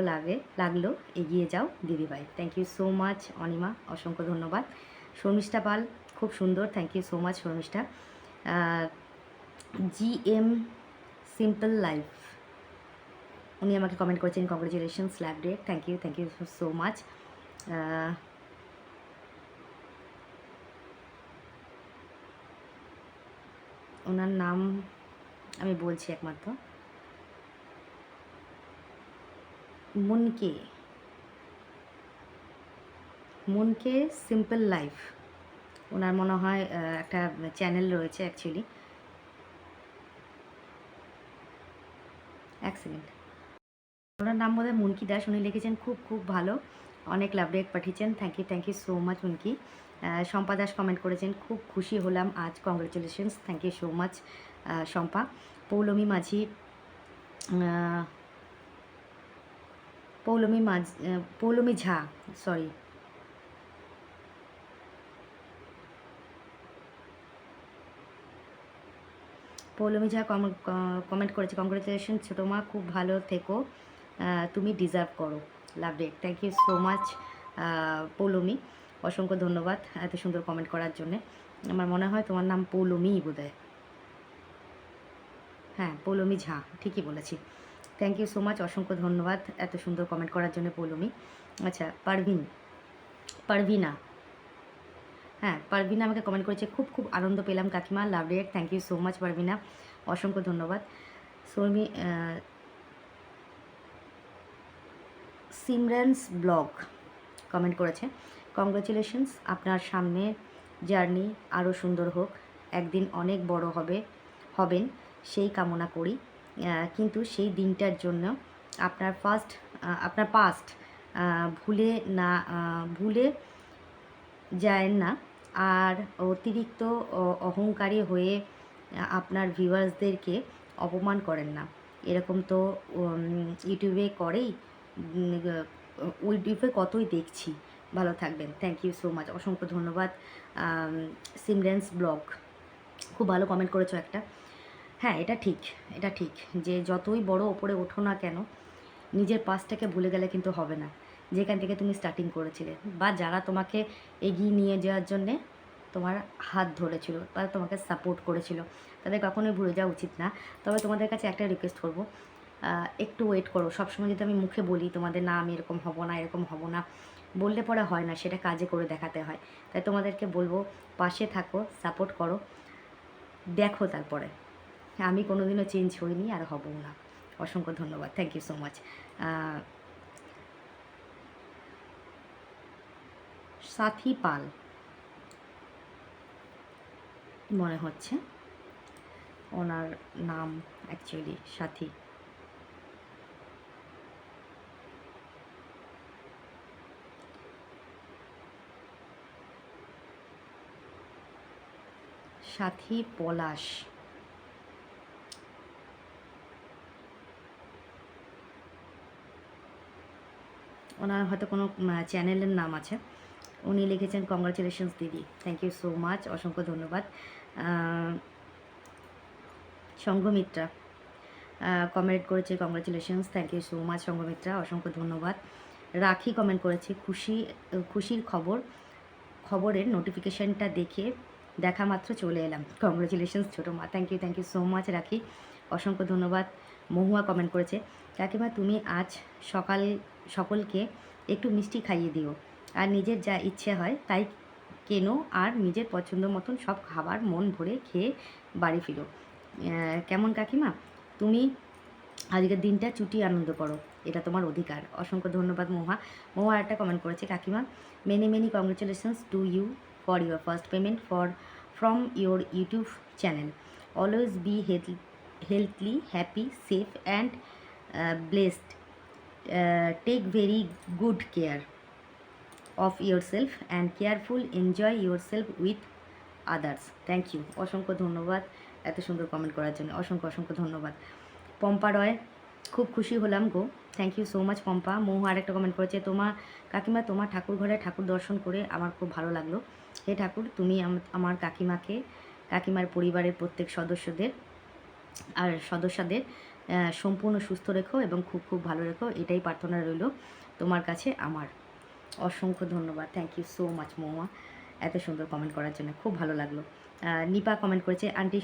লাগলো, এগিয়ে যাও দিদিভাই, thank you so much Anima, অসংখ্য ধন্যবাদ। শর্মিষ্ঠা পাল, খুব সুন্দর, thank you so much Sharmistha. GM simple life, উনি আমাকে কমেন্ট করেছেন congratulations love day, thank you so much. ওনার নাম আমি বলছি একমাত্র, মনকে সিম্পল লাইফ, ওনার মনে হয় একটা চ্যানেল রয়েছে অ্যাকচুয়ালি, এক সেকেন্ড। ওনার নাম বোধহয় মুনকি দাস, উনি লিখেছেন খুব খুব ভালো, অনেক লাভ রেক পাঠিয়েছেন, thank you so much Munki. Shampa Das comment করেছেন খুব খুশি হলাম আজ, congratulations, thank you so much Shampa. Paulami Majhi, Paulami Jha, sorry, Paulami Jha comment করেছে কংগ্রেচুলেশন ছোটো মা, খুব ভালো থেকো, তুমি ডিজার্ভ করো, love react, thank you so much Paulami, অসংখ্য ধন্যবাদ এত সুন্দর কমেন্ট করার জন্যে। আমার মনে হয় তোমার নাম পৌলমীই বোধহয়, হ্যাঁ পৌলমী ঝা, ঠিকই বলেছি। থ্যাংক ইউ সো মাচ, অসংখ্য ধন্যবাদ এত সুন্দর কমেন্ট করার জন্য পৌলমী। আচ্ছা পারভিনা, হ্যাঁ পারভিনা আমাকে কমেন্ট করেছে খুব খুব আনন্দ পেলাম কাকিমা, love react, thank you so much Parvina, অসংখ্য ধন্যবাদ। সিমরানস ব্লগ কমেন্ট করেছে কংগ্রেচুলেশনস, আপনার সামনে জার্নি আরও সুন্দর হোক, একদিন অনেক বড় হবেন সেই কামনা করি, কিন্তু সেই দিনটার জন্য আপনার পাস্ট ভুলে যায়েন না, আর অতিরিক্ত অহংকারী হয়ে আপনার ভিউয়ার্সদেরকে অপমান করেন না, এরকম তো ইউটিউবে করেই, ইউটিউবে কতই দেখছি, ভালো থাকবেন, থ্যাংক ইউ সো মাচ, অসংখ্য ধন্যবাদ। সিমরেন্স ব্লগ খুব ভালো কমেন্ট করেছো একটা, হ্যাঁ এটা ঠিক যে যতই বড় ওপরে ওঠো না কেন, নিজের পাসটাকে ভুলে গেলে কিন্তু হবে না, যেখান থেকে তুমি স্টার্টিং করেছিলে, বা যারা তোমাকে এগিয়ে নিয়ে যাওয়ার জন্যে তোমার হাত ধরেছিল বা তোমাকে সাপোর্ট করেছিল, তাদের কখনোই ভুলে যাওয়া উচিত না। তবে তোমাদের কাছে একটা রিকোয়েস্ট করব, একটু ওয়েট করো, সবসময় যদি আমি মুখে বলি তোমাদের না আমি এরকম হব না বললে পরে হয় না, সেটা কাজে করে দেখাতে হয়, তাই তোমাদেরকে বলবো পাশে থাকো, সাপোর্ট করো, দেখো তারপরে, আমি কোনোদিনও চেঞ্জ হইনি আর হবও না। অসংখ্য ধন্যবাদ, থ্যাংক ইউ সো মাচ। সাথী পাল মনে হচ্ছে ওনার নাম, অ্যাকচুয়ালি সাথী, সাথী পলাশ, ওনার হয়তো কোনো চ্যানেলের নাম আছে, উনি লিখেছেন কংগ্রাচুলেশনস দিদি, থ্যাংক ইউ সো মাচ, অসংখ্য ধন্যবাদ। সংঘমিত্রা কমেন্ট করেছে congratulations, thank you so much Sanghamitra, অসংখ্য ধন্যবাদ। রাখি কমেন্ট করেছে খুশির খবরের নোটিফিকেশানটা দেখা মাত্র চলে এলাম, কংগ্রাচুলেশনস ছোটো মা, থ্যাংক ইউ সো মাচ রাখি, অসংখ্য ধন্যবাদ। মহুয়া কমেন্ট করেছে কাকিমা তুমি আজ সকলকে একটু মিষ্টি খাইয়ে দিও, আর নিজের যা ইচ্ছে হয় তাই কেনো, আর নিজের পছন্দ মতন সব খাবার মন ভরে খেয়ে বাড়ি ফিরো, কেমন কাকিমা, তুমি আজকের দিনটা চুটিয়ে আনন্দ করো, এটা তোমার অধিকার, অসংখ্য ধন্যবাদ। মহুয়া একটা কমেন্ট করেছে কাকিমা many congratulations to you for your first payment from your YouTube channel, always be healthy, happy, safe and blessed. Take very good care of yourself and careful enjoy yourself with others. Thank you. অসংখ্য ধন্যবাদ এত সুন্দর comment করার জন্য, অসংখ্য ধন্যবাদ। পম্পা রয় খুব খুশি হলাম গো, thank you so much Pampa. Mahu আর একটা কমেন্ট করেছে কাকিমা তোমার ঠাকুর ঘরে ঠাকুর দর্শন করে আমার খুব ভালো লাগলো, হে ঠাকুর তুমি আমার কাকিমার পরিবারের প্রত্যেক সদস্যদের সম্পূর্ণ সুস্থ রেখো এবং খুব খুব ভালো রেখো, এটাই প্রার্থনা রইল তোমার কাছে আমার, অসংখ্য ধন্যবাদ, থ্যাংক ইউ সো মাচ মৌমা এত সুন্দর কমেন্ট করার জন্য, খুব ভালো লাগলো। নিপা কমেন্ট করেছে আন্টি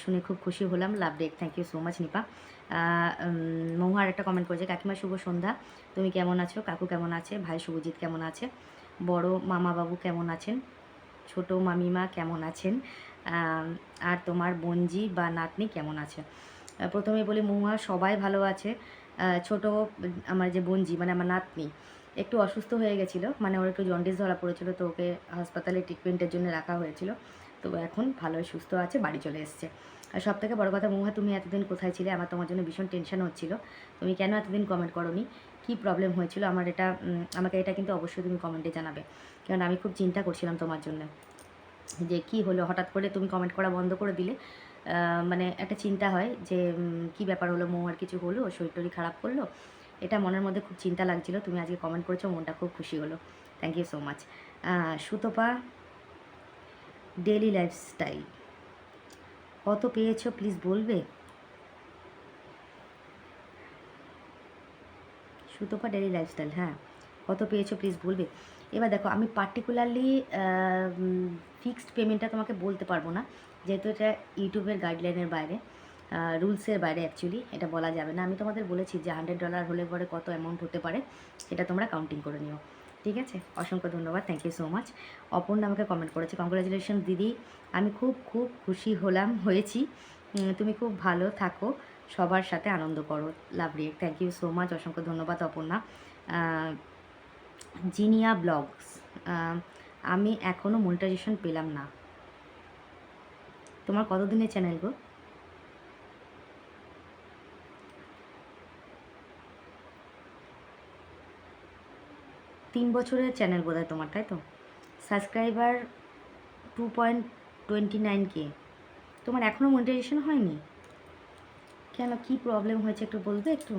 শুনে খুব খুশি হলাম, love react, thank you so much Nipa. মহুয়ার একটা কমেন্ট করেছে কাকিমা শুভ সন্ধ্যা, তুমি কেমন আছো, কাকু কেমন আছে, ভাই শুভজিৎ কেমন আছে, বড় মামা বাবু কেমন আছেন, ছোট মামিমা কেমন আছেন, আর তোমার বোনজি বা নাতনি কেমন আছে। প্রথমে বলি মহুয়া সবাই ভালো আছে, ছোট আমার যে বোনজি মানে আমার নাতনি একটু অসুস্থ হয়ে গেছিলো, মানে ওর একটু জন্ডিস ধরা পড়েছিল, তো ওকে হাসপাতালে ট্রিটমেন্টের জন্য রাখা হয়েছিল, তো এখন ভালোই সুস্থ আছে, বাড়ি চলে এসছে। আর সব থেকে বড় কথা মহুয়া, তুমি এতদিন কোথায় ছিলে? আমার তোমার জন্য ভীষণ টেনশন হচ্ছিল। তুমি কেন এতদিন কমেন্ট করোনি? কী প্রবলেম হয়েছিল আমার এটা আমাকে এটা কিন্তু অবশ্যই তুমি কমেন্টে জানাবে, কারণ আমি খুব চিন্তা করছিলাম তোমার জন্য, যে কি হলো হঠাৎ করে তুমি কমেন্ট করা বন্ধ করে দিলে। মানে একটা চিন্তা হয় যে কি ব্যাপার হলো, মহুয়ার কিছু হলো, শরীর টরীর খারাপ করলো, এটা মনের মধ্যে খুব চিন্তা লাগছিল। তুমি আজকে কমেন্ট করেছো, মনটা খুব খুশি হলো। Thank you so much. Sutapa daily lifestyle কত পেয়েছো প্লিজ বলবে? সুতপা ডেইলি লাইফস্টাইল, হ্যাঁ, কত পেয়েছো প্লিজ বলবে? এবার দেখো, আমি পার্টিকুলারলি ফিক্সড পেমেন্টটা তোমাকে বলতে পারবো না, যেহেতু এটা ইউটিউবের গাইডলাইনের বাইরে, রুলসের বাইরে, অ্যাকচুয়ালি এটা বলা যাবে না। আমি তোমাদের বলেছি যে $100 হলে পরে কত অ্যামাউন্ট হতে পারে, এটা তোমরা কাউন্টিং করে নিও, ঠিক আছে? অসংখ্য ধন্যবাদ, thank you so much. Aparna আমাকে কমেন্ট করেছে, কংগ্রাচুলেশন দিদি, আমি খুব খুব খুশি হয়েছি। তুমি খুব ভালো থাকো, সবার সাথে আনন্দ করো, love react. Thank you so much, অসংখ্য ধন্যবাদ অপর্ণা। জিনিয়া ব্লগস, আমি এখনও মনিটাইজেশন পেলাম না। তোমার কতদিনের চ্যানেল গো? তিন বছরের চ্যানেল বোধ হয় তোমার, তাই তো? সাবস্ক্রাইবার 2.29K, তোমার এখনও মনিটাইজেশন হয়নি কেন? কি প্রবলেম হয়েছে একটু বলবে? একটু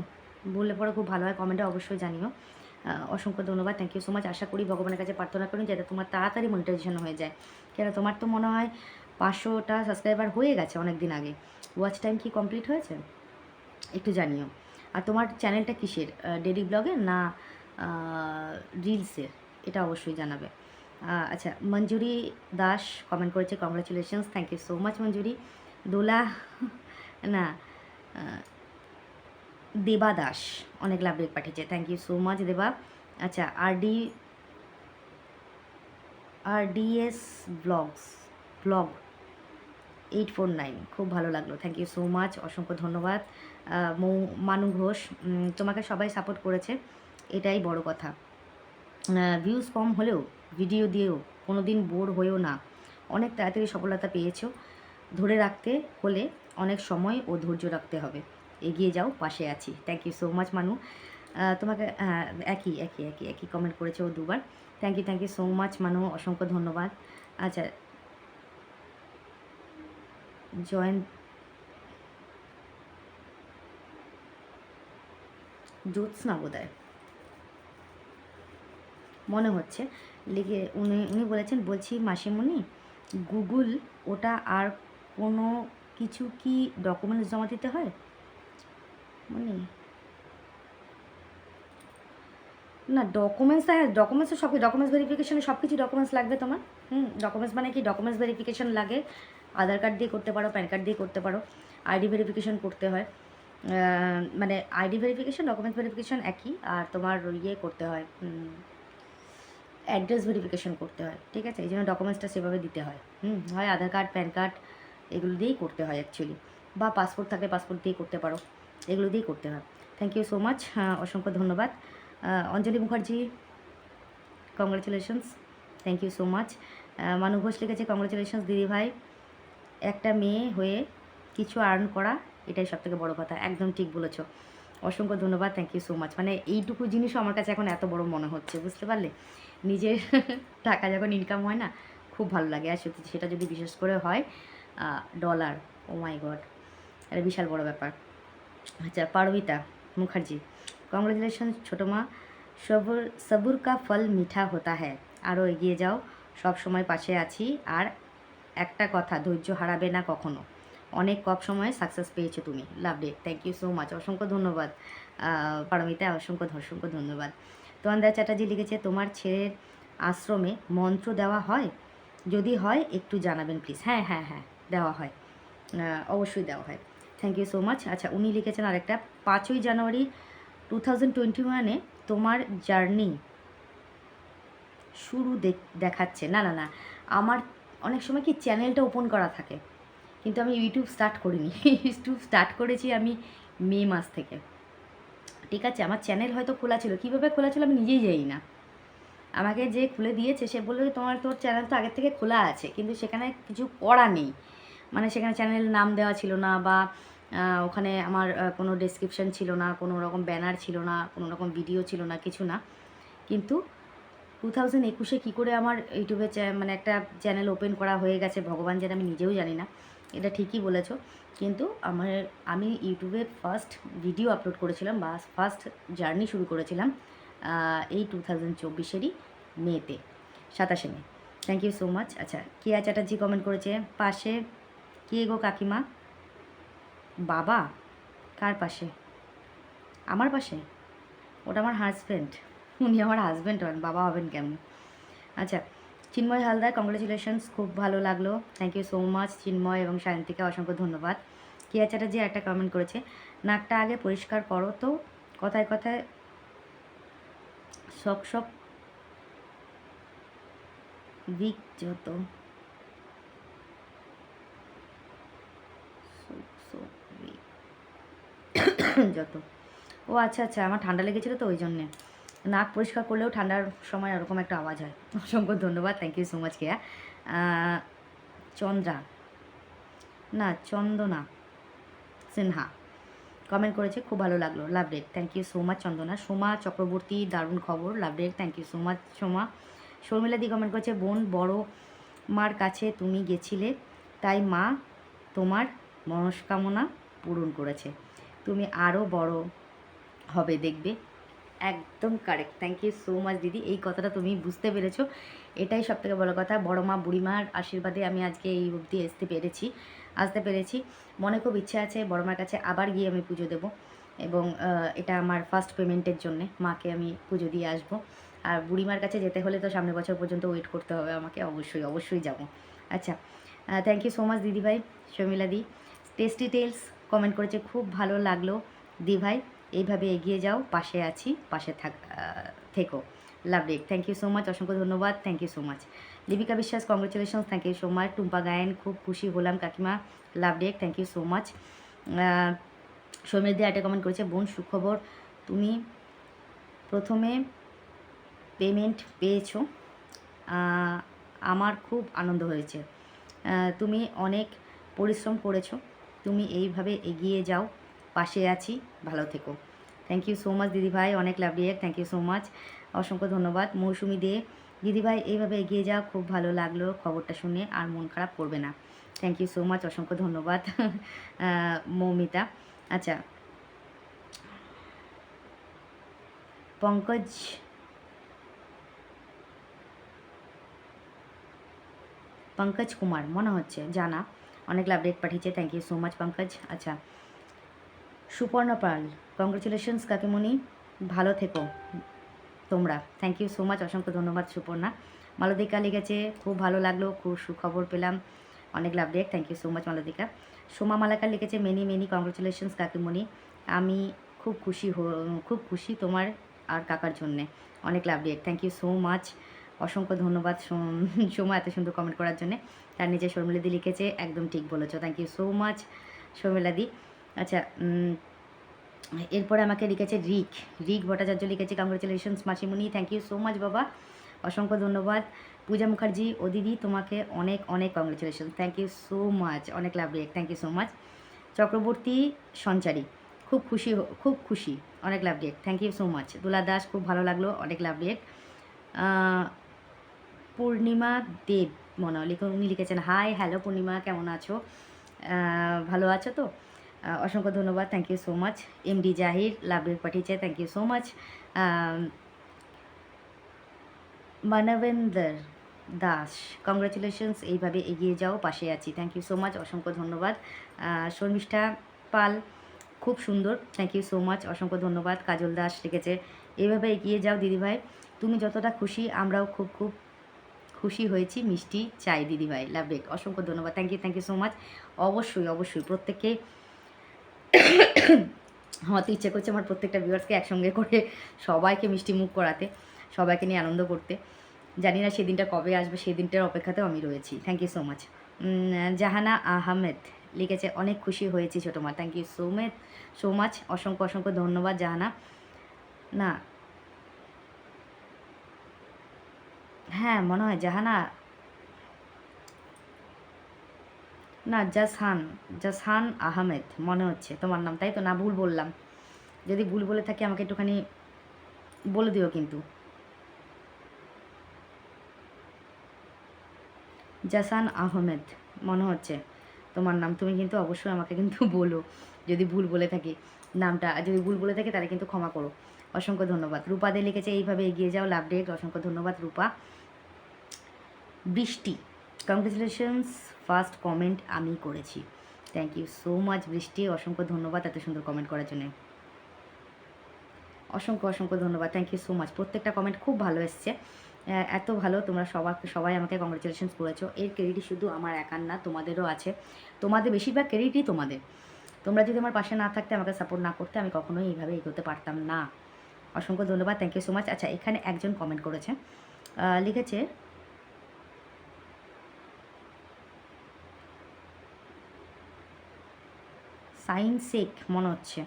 বললে পরে খুব ভালো হয়, কমেন্টে অবশ্যই জানিও। অসংখ্য ধন্যবাদ, থ্যাংক ইউ সো মাচ। আশা করি ভগবানের কাছে প্রার্থনা করি যাতে তোমার তাড়াতাড়ি মনিটাইজেশন হয়ে যায়, কেন তোমার তো মনে হয় 500টা সাবস্ক্রাইবার হয়ে গেছে অনেক দিন আগে। ওয়াচ টাইম কি কমপ্লিট হয়েছে? একটু জানিও। আর তোমার চ্যানেলটা কিসের, ডেইলি ব্লগের না রিলসের? এটা অবশ্যই জানাবে। আচ্ছা, মঞ্জুরি দাস কমেন্ট করেছে, congratulations, thank you so much Manjuri. Dola না, দেবা দাস অনেক লাভ রেট পাঠিয়েছে, thank you so much Deba. আচ্ছা, RDS ব্লগ 849, খুব ভালো লাগলো, থ্যাংক ইউ সো মাচ, অসংখ্য ধন্যবাদ। মানু ঘোষ, তোমাকে সবাই সাপোর্ট করেছে, এটাই বড় কথা। ভিউজ কম হলেও ভিডিও দিয়েও কোনো দিন বোর হয়েও না, অনেক তাড়াতাড়ি সফলতা পেয়েছো। ধরে রাখতে হলে অনেক সময় ও ধৈর্য রাখতে হবে, এগিয়ে যাও, পাশে আছি। থ্যাংক ইউ সো মাচ মানু। তোমাকে একই কমেন্ট করেছে ও দুবার, থ্যাংক ইউ সো মাচ মানু, অসংখ্য ধন্যবাদ। আচ্ছা, জয়েন জ্যোৎস্না বোধহয় মনে হচ্ছে লিখে, উনি বলেছেন, বলছি মাসিমণি গুগল ওটা আর কোনো কিছু কি ডকুমেন্টস জমা দিতে হয়? মানে না, ডকুমেন্টস, হ্যাঁ ডকুমেন্টস তো সব, ডকুমেন্টস ভেরিফিকেশনে সব কিছু ডকুমেন্টস লাগবে তোমার। ডকুমেন্টস মানে কি, ডকুমেন্টস ভেরিফিকেশন লাগে, আধার কার্ড দিয়ে করতে পারো, প্যান কার্ড দিয়ে করতে পারো, আইডি ভেরিফিকেশন করতে হয়। মানে আইডি ভেরিফিকেশন, ডকুমেন্টস ভেরিফিকেশন একই, আর তোমার ইয়ে করতে হয়, অ্যাড্রেস ভেরিফিকেশন করতে হয়, ঠিক আছে? এই জন্য ডকুমেন্টসটা সেভাবে দিতে হয়। হয় আধার কার্ড, প্যান কার্ড, এগুলো দিয়েই করতে হয় অ্যাকচুয়ালি, বা পাসপোর্ট থাকলে পাসপোর্ট দিয়ে করতে পারো, এগুলো দিয়েই করতে হয়। থ্যাংক ইউ সো মাচ, অসংখ্য ধন্যবাদ। Anjali Mukherjee, congratulations, thank you so much. Manu Ghosh লিখেছে, কংগ্রাচুলেশনস দিদি ভাই, একটা মেয়ে হয়ে কিছু আর্ন করা এটাই সবথেকে বড় কথা, একদম ঠিক বলেছো, অসংখ্য ধন্যবাদ, থ্যাংক ইউ সো মাচ। মানে এইটুকু জিনিসও আমার কাছে এখন এত বড় মনে হচ্ছে, বুঝতে পারলে? নিজের টাকা যখন ইনকাম হয় না, খুব ভালো লাগে। আর সত্যি সেটা যদি বিশেষ করে হয় ডলার, ও মাই গড, এটা বিশাল বড় ব্যাপার। আচ্ছা, পারবিতা মুখার্জি, কংগ্রেচুলেশন ছোটো মা, সবুর কা ফল মিঠা হতা হ্যায়, আরও এগিয়ে যাও, সব সময় পাশে আছি, আর একটা কথা, ধৈর্য হারাবে না কখনো, অনেক কম সময়ে সাকসেস পেয়েছো তুমি, love day, thank you so much, অসংখ্য ধন্যবাদ পারমিতা, অসংখ্য ধন্যবাদ। তোয়ান্দা চ্যাটার্জি লিখেছে, তোমার ছেলের আশ্রমে মন্ত্র দেওয়া হয়? যদি হয় একটু জানাবেন প্লিজ। হ্যাঁ, দেওয়া হয়, অবশ্যই দেওয়া হয়, থ্যাংক ইউ সো মাচ। আচ্ছা, উনি লিখেছেন আরেকটা, 5ই জানুয়ারি 2021-এ তোমার জার্নি শুরু দেখাচ্ছে। না, আমার অনেক সময় কি চ্যানেলটা ওপেন করা থাকে, কিন্তু আমি ইউটিউব স্টার্ট করিনি। ইউটিউব স্টার্ট করেছি আমি মে মাস থেকে, ঠিক আছে? আমার চ্যানেল হয়তো খোলা ছিল, কীভাবে খোলা ছিল আমি নিজেই জানি না। আমাকে যে খুলে দিয়েছে সে বললো যে তোর চ্যানেল তো আগের থেকে খোলা আছে, কিন্তু সেখানে কিছু করা নেই, মানে সেখানে চ্যানেল নাম দেওয়া ছিল না, বা ওখানে আমার কোনো ডেসক্রিপশন ছিল না, কোনো রকম ব্যানার ছিল না, কোনো রকম ভিডিও ছিল না, কিছু না। কিন্তু 2021-এ কী করে আমার ইউটিউবে মানে একটা চ্যানেল ওপেন করা হয়ে গেছে ভগবান জানে, আমি নিজেও জানি না। এটা ঠিকই বলেছো, কিন্তু আমি ইউটিউবে ফার্স্ট ভিডিও আপলোড করেছিলাম বা ফার্স্ট জার্নি শুরু করেছিলাম এই 2024-এরই মেতে, 27 May. Thank you so much. আচ্ছা, কেয়া চ্যাটার্জি কমেন্ট করেছে, পাশে কে গো কাকিমা? বাবা? কার পাশে? আমার পাশে? ওটা আমার হাজব্যান্ড, উনি আমার হাজব্যান্ড হন, বাবা হবেন কেমন? আচ্ছা, চিন্ময় হালদার কংগ্রেচুলেশনস, খুব ভালো লাগলো, থ্যাংক ইউ সো মাচ চিন্ময় এবং সায়ন্তিকা, অসংখ্য ধন্যবাদ। কেয়া চ্যাটার্জি একটা কমেন্ট করেছে, নাকটা আগে পরিষ্কার করো তো, কথায় কথায় শক শক উইক যত যত ও আচ্ছা আচ্ছা, আমার ঠান্ডা লেগেছিলো তো ওই জন্যে। নাক পরিষ্কার করলেও ঠান্ডার সময় ওরকম একটা আওয়াজ হয়। অসংখ্য ধন্যবাদ, thank you so much Keya. Chandra না চন্দনা সিনহা কমেন্ট করেছে, খুব ভালো লাগলো, love react, thank you so much Chandana. Soma Chakraborty, দারুণ খবর, love react, thank you so much Soma. শর্মিলাদি কমেন্ট করেছে, বোন বড় মার কাছে তুমি গেছিলে, তাই মা তোমার মনস্কামনা পূরণ করেছে, তুমি আরও বড় হবে দেখবে। একদম correct, thank you so much দিদি, এই কথাটা তুমি বুঝতে পেরেছো, এটাই সবথেকে বড় কথা। বড় মা বুড়িমার আশীর্বাদে আমি আজকে এই অবধি আসতে পেরেছি। মনে খুব ইচ্ছা আছে বড় মার কাছে আবার গিয়ে আমি পুজো দেবো, এবং এটা আমার ফার্স্ট পেমেন্টের জন্যে মাকে আমি পুজো দিয়ে আসবো। আর বুড়িমার কাছে যেতে হলে তো সামনের বছর পর্যন্ত ওয়েট করতে হবে আমাকে, অবশ্যই অবশ্যই যাব। আচ্ছা, থ্যাংক ইউ সো মাচ দিদিভাই। শর্মিলা দি টেস্টি টেলস কমেন্ট করেছে, খুব ভালো লাগলো দি ভাই, এইভাবে এগিয়ে যাও, পাশে আছি, পাশে থেকো, love it, thank you so much, অসংখ্য ধন্যবাদ, thank you so much. Lipika Biswas congratulations, thank you so much. Tumpa Gayen, খুব খুশি হলাম কাকিমা, love it, thank you so much. সৌমিরদি একটা কমেন্ট করেছে, বোন সুখবর, তুমি প্রথমে পেমেন্ট পেয়েছো, আমার খুব আনন্দ হয়েছে, তুমি অনেক পরিশ্রম করেছো, তুমি এইভাবে এগিয়ে যাও, পাশে আছি, ভালো থেকো, থ্যাংক ইউ সো মাচ দিদিভাই, অনেক love react, thank you so much, অসংখ্য ধন্যবাদ। মৌসুমি দে, দিদিভাই এইভাবে এগিয়ে যাও, খুব ভালো লাগলো খবরটা শুনে, আর মন খারাপ করবে না, থ্যাংক ইউ সো মাচ, অসংখ্য ধন্যবাদ মৌমিতা। আচ্ছা, পঙ্কজ কুমার মনে হচ্ছে, জানা, অনেক লাভ রেট পাঠিয়েছে, thank you so much Pankaj. আচ্ছা, সুপর্ণা পাল, কংগ্রেচুলেশনস কাকিমণি, ভালো থেকো তোমরা, থ্যাংক ইউ সো মাচ, অসংখ্য ধন্যবাদ সুপর্ণা। মালবিকা লিখেছে, খুব ভালো লাগলো, খুব সুখবর পেলাম, অনেক love react, thank you so much Malabika. Soma Malakar লিখেছে, মেনি মেনি কংগ্রেচুলেশনস কাকিমণি, আমি খুব খুশি তোমার আর কাকার জন্যে, অনেক love react, thank you so much, অসংখ্য ধন্যবাদ সোমা এত সুন্দর কমেন্ট করার জন্য। তার নিচে শর্মিলাদি লিখেছে, একদম ঠিক বলেছো, থ্যাংক ইউ সো মাচ শর্মিলাদি। আচ্ছা, এরপরে আমাকে লিখেছে রিক ভট্টাচার্য লিখেছে, কংগ্রেচুলেশনস মাসিমণি, থ্যাংক ইউ সো মাচ বাবা, অসংখ্য ধন্যবাদ। পূজা মুখার্জি, ও দিদি তোমাকে অনেক অনেক congratulation, thank you so much, অনেক love react, thank you so much. Chakraborty Sanchari, খুব খুশি, অনেক love react, thank you so much. Dula Das, খুব ভালো লাগলো, অনেক লাভ রেক। পূর্ণিমা দেব মনে হয় উনি লিখেছেন, হাই হ্যালো পূর্ণিমা, কেমন আছো? ভালো আছো তো? অসংখ্য ধন্যবাদ, thank you so much. MD Jahir love react পাঠিয়েছে, thank you so much. Manabendar Das, congratulations, এইভাবে এগিয়ে যাও, পাশে আছি, থ্যাংক ইউ সো মাচ, অসংখ্য ধন্যবাদ। শর্মিষ্ঠা পাল, খুব সুন্দর, থ্যাংক ইউ সো মাচ, অসংখ্য ধন্যবাদ। কাজল দাস লিখেছে, এইভাবে এগিয়ে যাও দিদিভাই, তুমি যতটা খুশি আমরাও খুব খুব খুশি হয়েছি, মিষ্টি চাই দিদিভাই, লাভ ইট, অসংখ্য ধন্যবাদ, থ্যাংক ইউ সো মাচ। অবশ্যই অবশ্যই প্রত্যেককে আমার তো ইচ্ছে করছে আমার প্রত্যেকটা ভিউয়ার্সকে একসঙ্গে করে সবাইকে মিষ্টি মুখ করাতে, সবাইকে নিয়ে আনন্দ করতে। জানি না সেদিনটা কবে আসবে, সেই দিনটার অপেক্ষাতেও আমি রয়েছি, thank you so much. Jahana Ahmed লিখেছে, অনেক খুশি হয়েছি ছোটো মা, থ্যাংক ইউ সো মাচ, অসংখ্য অসংখ্য ধন্যবাদ জাহানা। না, হ্যাঁ মনে হয় জাহানা, না, জাসহান আহমেদ মনে হচ্ছে তোমার নাম, তাই তো? না ভুল বললাম? যদি ভুল বলে থাকি আমাকে একটুখানি বলে দিও কিন্তু। জাসান আহমেদ মনে হচ্ছে তোমার নাম। তুমি কিন্তু অবশ্যই আমাকে কিন্তু বলো যদি ভুল বলে থাকি নামটা। আর যদি ভুল বলে থাকি তাহলে কিন্তু ক্ষমা করো। অসংখ্য ধন্যবাদ। রূপা দে লিখেছে এইভাবে এগিয়ে যাও, লাভ ডেট। অসংখ্য ধন্যবাদ রূপা। বৃষ্টি, কংগ্রেচুলেশনস, ফার্স্ট কমেন্ট আমি করেছি। থ্যাংক ইউ সো মাচ বৃষ্টি, অসংখ্য ধন্যবাদ এত সুন্দর কমেন্ট করার জন্য। অসংখ্য ধন্যবাদ, থ্যাংক ইউ সো মাচ। প্রত্যেকটা কমেন্ট খুব ভালো এসছে, এত ভালো। তোমরা সবাই আমাকে কংগ্রেচুলেশনস করেছো। এর ক্রেডিট শুধু আমার একার না, তোমাদেরও আছে। তোমাদের বেশিরভাগ ক্রেডিটই তোমাদের। তোমরা যদি আমার পাশে না থাকতে, আমাকে সাপোর্ট না করতে, আমি কখনোই এইভাবে এগোতে পারতাম না। অসংখ্য ধন্যবাদ, থ্যাংক ইউ সো মাচ। আচ্ছা, এখানে একজন কমেন্ট করেছে, লিখেছে সাইন শেখ মনে হচ্ছে,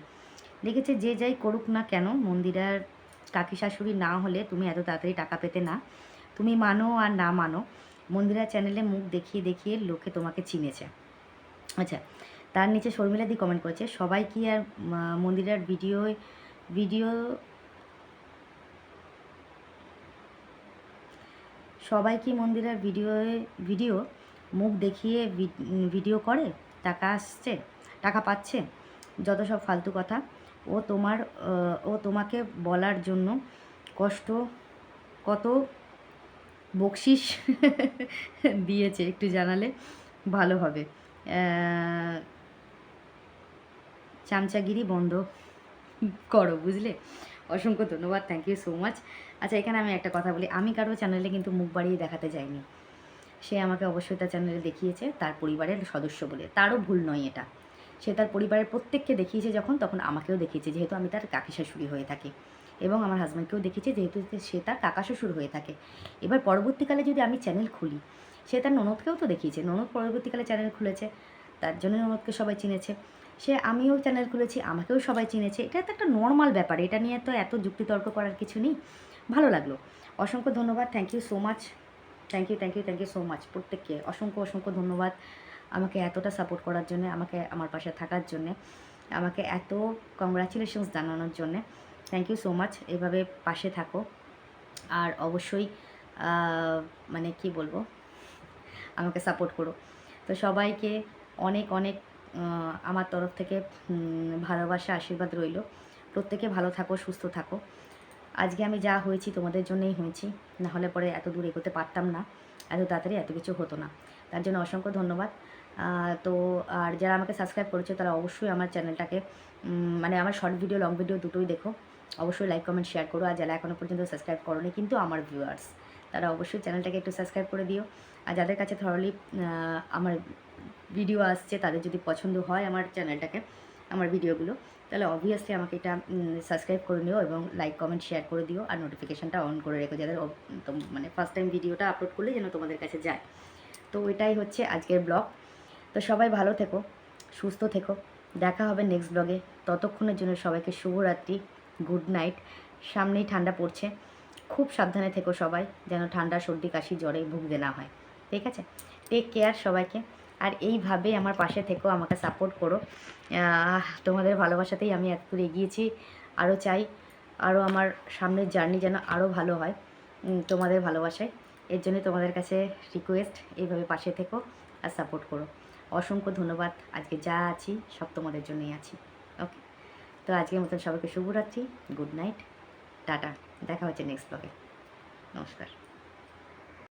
লিখেছে যে যাই করুক না কেন, মন্দিরার কাকি শাশুড়ি না হলে তুমি এত তাড়াতাড়ি টাকা পেতে না। তুমি মানো আর না মানো, মন্দিরা চ্যানেলে মুখ দেখিয়ে দেখিয়ে লোকে তোমাকে চিনেছে। আচ্ছা, তার নিচে শর্মিলা দি কমেন্ট করেছে, সবাই কি আর মন্দিরার ভিডিও সবাই কি মন্দিরার ভিডিও মুখ দেখিয়ে ভিডিও করে টাকা আসছে, টাকা পাচ্ছে? যত সব ফালতু কথা। ও তোমাকে বলার জন্য কত বকশিস দিয়েছে, একটু জানালে ভালো হবে। চামচাগিরি বন্ধ করো, বুঝলে? অসংখ্য ধন্যবাদ, থ্যাংক ইউ সো মাচ। আচ্ছা, এখানে আমি একটা কথা বলি, আমি কারো চ্যানেলে কিন্তু মুখ বাড়িয়ে দেখাতে যাইনি। সে আমাকে অবশ্যই তার চ্যানেলে দেখিয়েছে তার পরিবারের সদস্য বলে, তারও ভুল নয় এটা। সে তার পরিবারের প্রত্যেককে দেখিয়েছে তখন আমাকেও দেখিয়েছে, যেহেতু আমি তার কাকি শাশুড়ি হয়ে থাকি, এবং আমার হাজব্যান্ডকেও দেখিয়েছে যেহেতু সে তার কাকা শ্বশুর হয়ে থাকে। এবার পরবর্তীকালে যদি আমি চ্যানেল খুলি, সে তার ননদকেও তো দেখিয়েছে, ননদ পরবর্তীকালে চ্যানেল খুলেছে, তার জন্য ননদকে সবাই চিনেছে। আমিও চ্যানেল খুলেছি, আমাকেও সবাই চিনেছে। এটা তো একটা নর্মাল ব্যাপার, এটা নিয়ে তো এত যুক্তিতর্ক করার কিছু নেই। ভালো লাগলো, অসংখ্য ধন্যবাদ, thank you so much, thank you so much প্রত্যেককে। অসংখ্য ধন্যবাদ আমাকে এতটা সাপোর্ট করার জন্য, আমাকে আমার পাশে থাকার জন্যে, আমাকে এত কংগ্রাচুলেশনস জানানোর জন্যে। থ্যাংক ইউ সো মাচ, এভাবে পাশে থাকো। আর অবশ্যই মানে কি বলবো, আমাকে সাপোর্ট করো। তো সবাইকে অনেক আমার তরফ থেকে ভালোবাসা, আশীর্বাদ রইল। প্রত্যেকে ভালো থাকো, সুস্থ থাকো। আজকে আমি যা হয়েছি তোমাদের জন্যই হয়েছি, নাহলে পরে এত দূর এগোতে পারতাম না, এত তাড়াতাড়ি এত কিছু হতো না। তার জন্য অসংখ্য ধন্যবাদ। তো আর যারা আমাকে সাবস্ক্রাইব করেছে তারা অবশ্যই আমার চ্যানেলটাকে মানে আমার শর্ট ভিডিও, লং ভিডিও দুটোই দেখো। অবশ্যই লাইক, কমেন্ট, শেয়ার করো। আর যারা এখনও পর্যন্ত সাবস্ক্রাইব করোনি কিন্তু আমার ভিউয়ার্স, তারা অবশ্যই চ্যানেলটাকে একটু সাবস্ক্রাইব করে দিও। আর যাদের কাছে থরলি আমার ভিডিও আসছে, তাদের যদি পছন্দ হয় আমার চ্যানেলটাকে, আমার ভিডিওগুলো, তাহলে অবভিয়াসলি আমাকে এটা সাবস্ক্রাইব করে নিও এবং লাইক, কমেন্ট, শেয়ার করে দিও। আর নোটিফিকেশানটা অন করে রেখো, যাদের মানে ফার্স্ট টাইম ভিডিওটা আপলোড করলে যেন তোমাদের কাছে যায়। তো এটাই হচ্ছে আজকের ব্লগ। তো সবাই ভালো থেকো, সুস্থ থেকো, দেখা হবে নেক্সট ব্লগে। ততক্ষণের জন্য সবাইকে শুভরাত্রি, গুড নাইট। সামনেই ঠান্ডা পড়ছে, খুব সাবধানে থেকো সবাই, যেন ঠান্ডা, সর্দি, কাশি, জ্বরে ভুগতে না হয়। ঠিক আছে, টেক কেয়ার সবাইকে। আর এইভাবেই আমার পাশে থেকো, আমাকে সাপোর্ট করো। তোমাদের ভালোবাসাতেই আমি এত দূর এগিয়েছি, আরও চাই আরও আমার সামনের জার্নি যেন আরও ভালো হয় তোমাদের ভালোবাসায়। এর জন্য তোমাদের কাছে রিকোয়েস্ট, এইভাবে পাশে থেকো আর সাপোর্ট করো। অসংখ্য ধন্যবাদ, আজকে যা আছি সব তোমাদের জন্যই আছি। ওকে, তো আজকের মতন সবাইকে শুভরাত্রি, গুড নাইট, টাটা। দেখা হচ্ছে নেক্সট ব্লগে। নমস্কার।